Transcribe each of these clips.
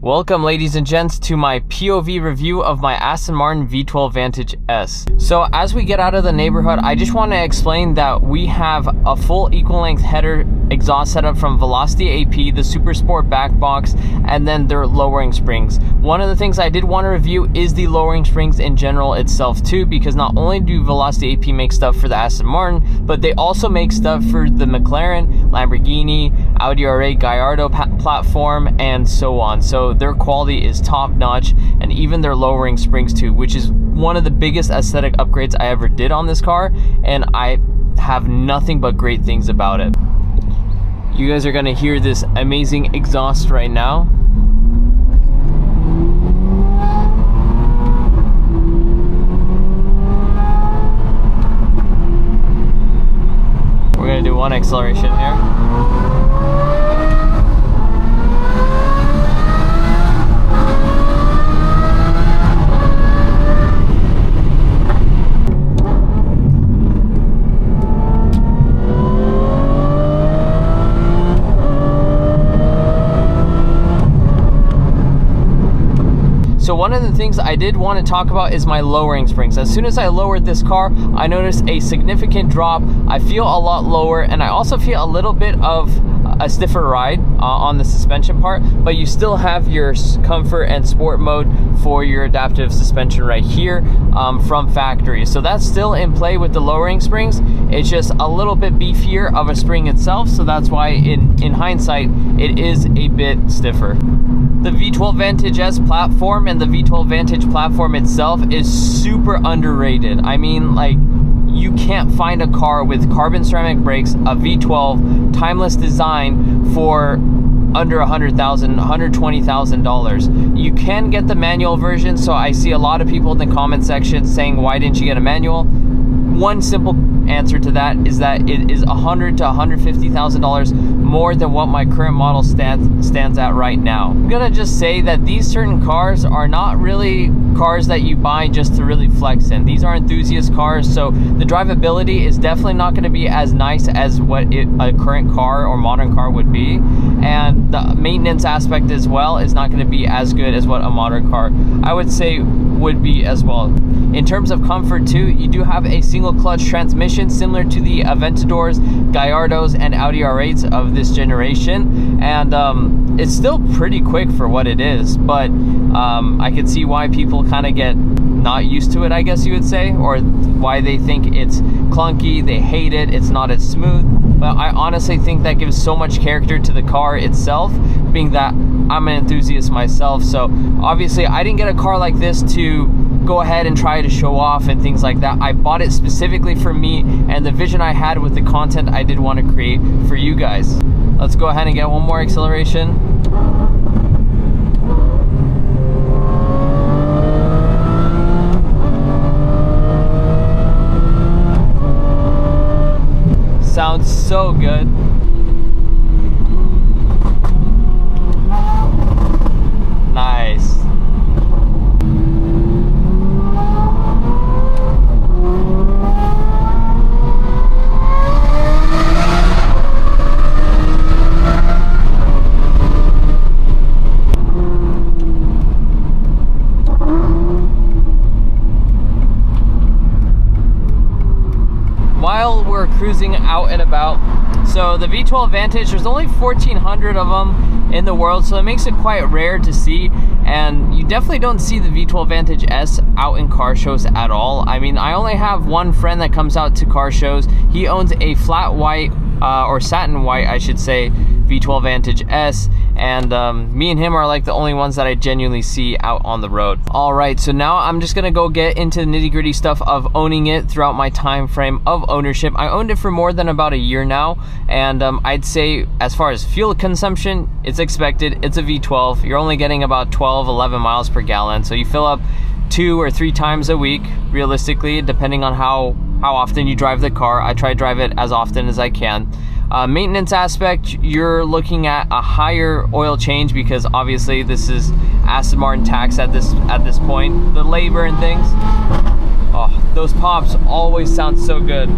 Welcome ladies and gents to my POV review of my Aston Martin V12 Vantage S. So as we get out of the neighborhood, I just want to explain that we have a full equal length header exhaust setup from Velocity AP, the Super Sport back box, and then their lowering springs. One of the things I did want to review is the lowering springs in general itself too, because not only do Velocity AP make stuff for the Aston Martin, but they also make stuff for the McLaren, Lamborghini, Audi R8, Gallardo platform, and so on. So their quality is top notch, and even their lowering springs too, which is one of the biggest aesthetic upgrades I ever did on this car, and I have nothing but great things about it. You guys are gonna hear this amazing exhaust right now. We're gonna do one acceleration here. So one of the things I did want to talk about is my lowering springs. As soon as I lowered this car, I noticed a significant drop. I feel a lot lower, and I also feel a little bit of a stiffer ride on the suspension part, but you still have your comfort and sport mode for your adaptive suspension right here from factory. So that's still in play with the lowering springs. It's just a little bit beefier of a spring itself, so that's why in hindsight it is a bit stiffer. The V12 Vantage S platform and the V12 Vantage platform itself is super underrated. I mean, like, you can't find a car with carbon ceramic brakes, a V12 timeless design for under $100,000, $120,000. You can get the manual version, so I see a lot of people in the comment section saying, why didn't you get a manual? One simple answer to that is that it is $100,000 to $150,000 more than what my current model stands at right now. I'm gonna just say that these certain cars are not really cars that you buy just to really flex in. These are enthusiast cars, so the drivability is definitely not going to be as nice as what a current car or modern car would be, and the maintenance aspect as well is not going to be as good as what a modern car, I would say, would be as well. In terms of comfort too, you do have a single clutch transmission similar to the Aventadors, Gallardos, and Audi R8s of this generation, and it's still pretty quick for what it is, but I could see why people kind of get not used to it, I guess you would say, or why they think it's clunky, they hate it, it's not as smooth. But I honestly think that gives so much character to the car itself, being that I'm an enthusiast myself. So obviously I didn't get a car like this to go ahead and try to show off and things like that. I bought it specifically for me and the vision I had with the content I did want to create for you guys. Let's go ahead and get one more acceleration. Sounds so good. Nice. While we're cruising out and about, so the V12 Vantage, there's only 1,400 of them in the world, so it makes it quite rare to see, and you definitely don't see the V12 Vantage S out in car shows at all. I mean, I only have one friend that comes out to car shows. He owns a flat white, or satin white, I should say, V12 Vantage S, and me and him are like the only ones that I genuinely see out on the road. All right, so now I'm just gonna go get into the nitty-gritty stuff of owning it throughout my time frame of ownership. I owned it for more than about a year now, and I'd say as far as fuel consumption, it's expected. It's a V12. You're only getting about 11 miles per gallon, so you fill up 2 or 3 times a week, realistically, depending on how often you drive the car. I try to drive it as often as I can. Maintenance aspect, you're looking at a higher oil change because obviously this is Aston Martin tax at this point. The labor and things. Oh, those pops always sound so good.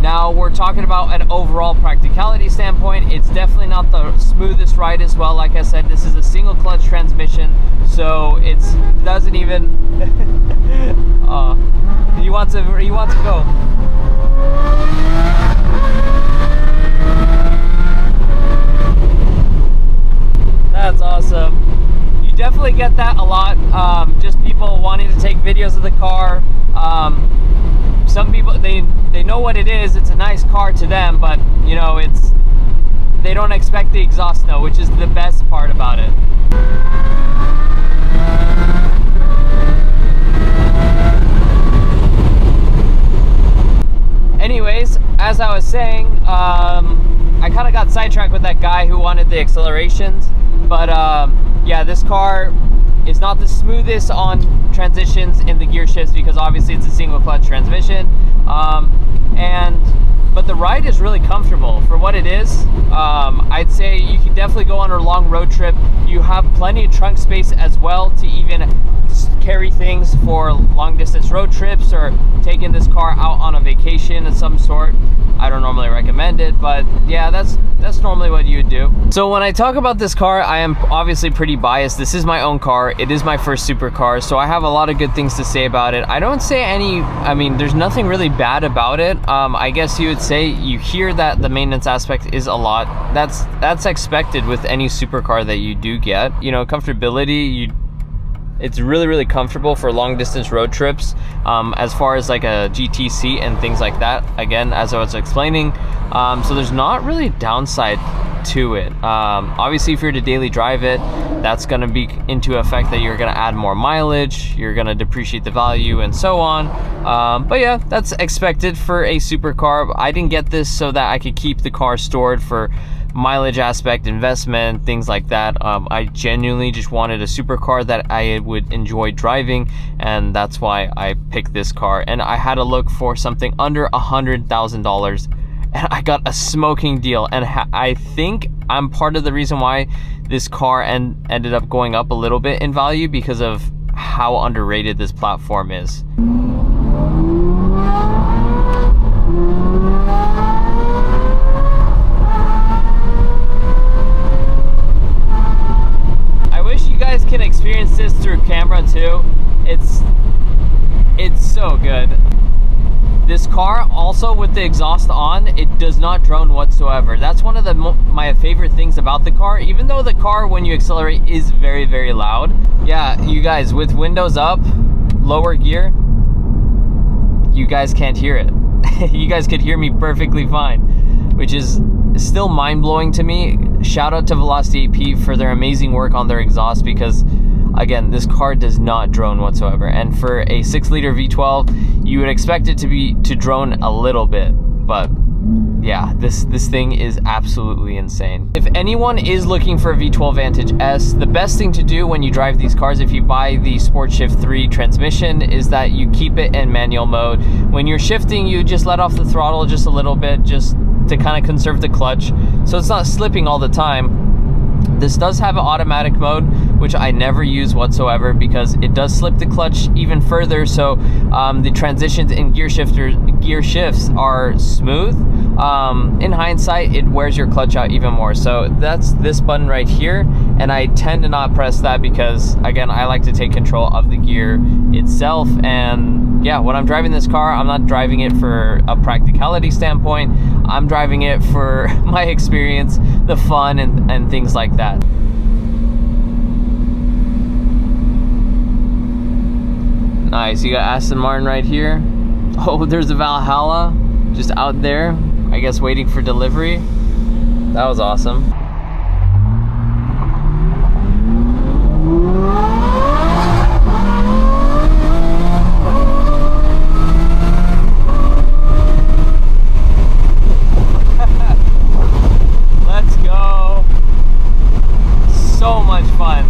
Now we're talking about an overall practicality standpoint. It's definitely not the smoothest ride as well. Like I said, this is a single clutch transmission, so it doesn't even. He wants to go. That's awesome. You definitely get that a lot. Just people wanting to take videos of the car. Some people, they know what it is. It's a nice car to them, but you know, they don't expect the exhaust note, which is the best part about it. Anyways, as I was saying, I kind of got sidetracked with that guy who wanted the accelerations, but yeah, this car is not the smoothest on transitions in the gear shifts because obviously it's a single clutch transmission, but the ride is really comfortable for what it is. I'd say you can definitely go on a long road trip. You have plenty of trunk space as well to even carry things for long distance road trips or taking this car out on a vacation of some sort. I don't normally recommend it, but yeah, that's normally what you would do. So when I talk about this car, I am obviously pretty biased. This is my own car. It is my first supercar, so I have a lot of good things to say about it. I don't say I mean, there's nothing really bad about it. I guess you would say you hear that the maintenance aspect is a lot. That's expected with any supercar that you do get. You know, comfortability, it's really comfortable for long distance road trips, as far as like a GT seat and things like that, again, as I was explaining. So there's not really a downside to it. Obviously if you're to daily drive it, that's going to be into effect that you're going to add more mileage, you're going to depreciate the value and so on. But yeah, that's expected for a supercar. I didn't get this so that I could keep the car stored for mileage aspect, investment, things like that. I genuinely just wanted a supercar that I would enjoy driving, and that's why I picked this car. And I had to look for something under $100,000, and I got a smoking deal. And I think I'm part of the reason why this car ended up going up a little bit in value, because of how underrated this platform is. Can experience this through camera too. It's so good. This car also, with the exhaust on, it does not drone whatsoever. That's one of my favorite things about the car, even though the car when you accelerate is very loud. Yeah, you guys, with windows up, lower gear, you guys can't hear it. You guys could hear me perfectly fine, which is still mind-blowing to me. Shout out to Velocity AP for their amazing work on their exhaust, because again, this car does not drone whatsoever. And for a 6-liter V12, you would expect it to drone a little bit, but yeah, this thing is absolutely insane. If anyone is looking for a V12 Vantage S, the best thing to do when you drive these cars, if you buy the Sport Shift 3 transmission, is that you keep it in manual mode. When you're shifting, you just let off the throttle just a little bit, just to kind of conserve the clutch, so it's not slipping all the time. This does have an automatic mode, which I never use whatsoever, because it does slip the clutch even further, so the transitions in gear shifts are smooth. In hindsight, it wears your clutch out even more. So that's this button right here, and I tend to not press that because, again, I like to take control of the gear itself. And yeah, when I'm driving this car, I'm not driving it for a practicality standpoint. I'm driving it for my experience, the fun, and things like that. Nice, you got Aston Martin right here. Oh, there's a Valhalla just out there, I guess waiting for delivery. That was awesome. Let's go. So much fun.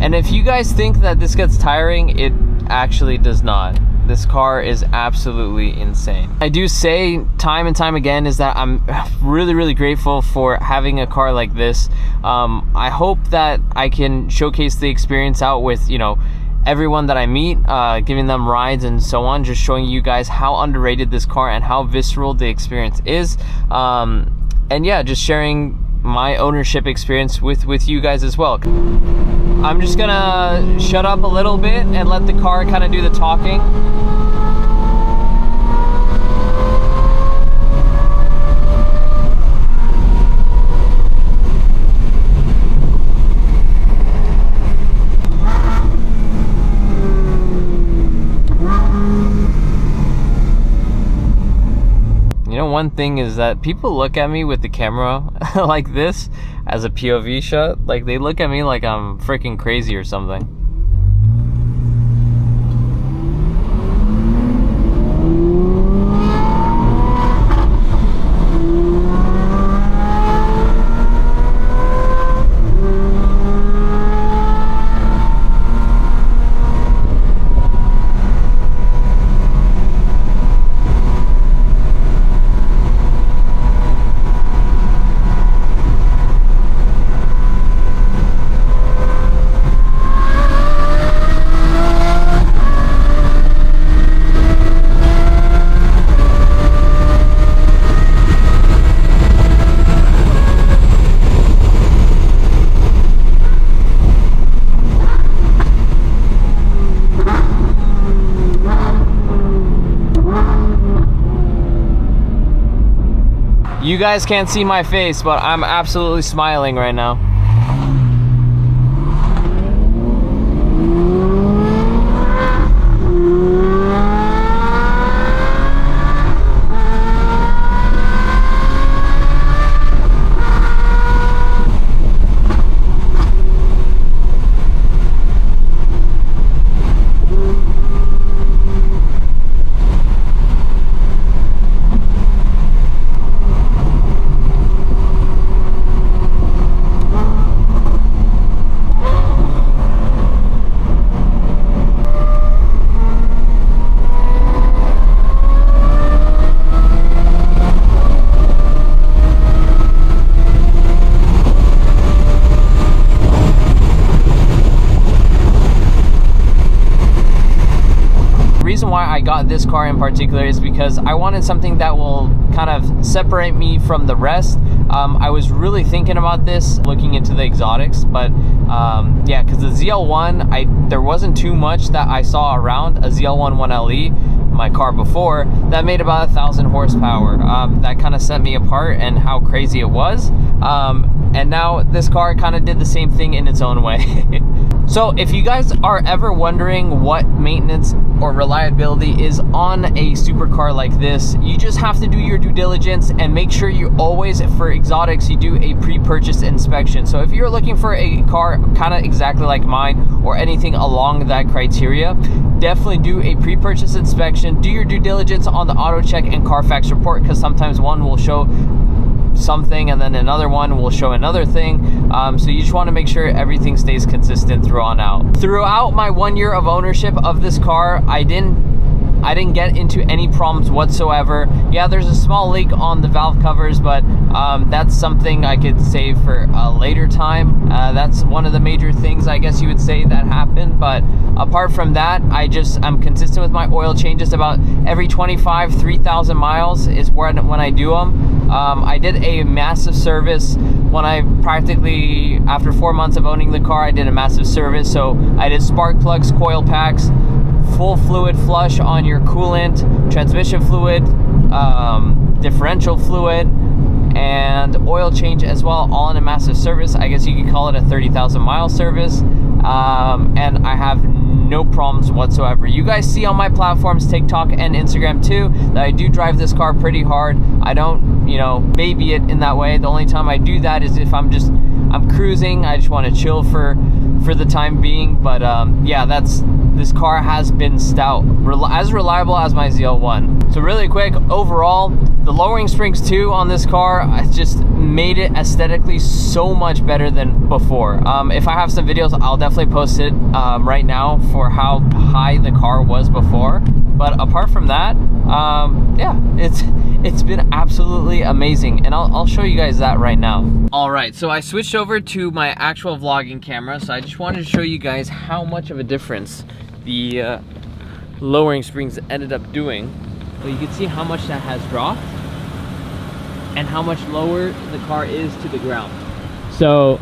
And if you guys think that this gets tiring, it actually does not. This car is absolutely insane. I do say time and time again is that I'm really grateful for having a car like this. I hope that I can showcase the experience out with, you know, everyone that I meet, giving them rides and so on, just showing you guys how underrated this car and how visceral the experience is. And yeah, just sharing my ownership experience with you guys as well. I'm just gonna shut up a little bit and let the car kind of do the talking. You know, one thing is that people look at me with the camera like this as a POV shot. Like, they look at me like I'm freaking crazy or something. You guys can't see my face, but I'm absolutely smiling right now. Why I got this car in particular is because I wanted something that will kind of separate me from the rest. I was really thinking about this, looking into the exotics, but yeah, because the ZL1, there wasn't too much that I saw around. A ZL1 1LE, my car before, that made about 1,000 horsepower. That kind of set me apart and how crazy it was. And now this car kind of did the same thing in its own way. So if you guys are ever wondering what maintenance or reliability is on a supercar like this, you just have to do your due diligence and make sure you always, for exotics, you do a pre-purchase inspection. So if you're looking for a car kind of exactly like mine or anything along that criteria, definitely do a pre-purchase inspection. Do your due diligence on the auto check and Carfax report, because sometimes one will show something and then another one will show another thing. So you just want to make sure everything stays consistent throughout my 1 year of ownership of this car. I didn't get into any problems whatsoever. Yeah, there's a small leak on the valve covers, but that's something I could save for a later time. That's one of the major things, I guess you would say, that happened. But apart from that, I'm consistent with my oil changes. About every 3,000 miles is when I do them. I did a massive service when I practically, after 4 months of owning the car, I did a massive service. So I did spark plugs, coil packs, full fluid flush on your coolant, transmission fluid, differential fluid, and oil change as well, all in a massive service. I guess you could call it a 30,000 mile service. And I have no problems whatsoever. You guys see on my platforms, TikTok and Instagram too, that I do drive this car pretty hard. I don't, baby it in that way. The only time I do that is if I'm cruising. I just want to chill for the time being. But yeah, this car has been stout, as reliable as my ZL1. So really quick, overall, the lowering springs too on this car, I just made it aesthetically so much better than before. If I have some videos, I'll definitely post it right now for how high the car was before. But apart from that, yeah, it's been absolutely amazing, and I'll show you guys that right now. All right, so I switched over to my actual vlogging camera, so I just wanted to show you guys how much of a difference the lowering springs ended up doing. So you can see how much that has dropped and how much lower the car is to the ground. So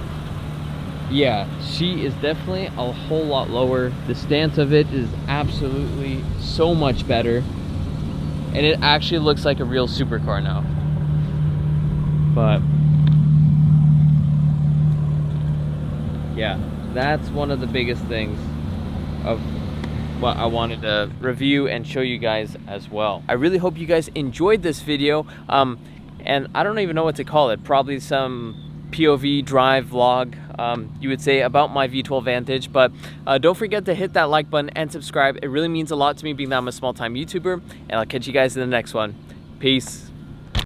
yeah, she is definitely a whole lot lower. The stance of it is absolutely so much better, and it actually looks like a real supercar now. But yeah, that's one of the biggest things of what I wanted to review and show you guys as well. I really hope you guys enjoyed this video, and I don't even know what to call it. Probably some POV drive vlog, you would say, about my V12 Vantage. But don't forget to hit that like button and subscribe. It really means a lot to me, being that I'm a small-time YouTuber, and I'll catch you guys in the next one. Peace.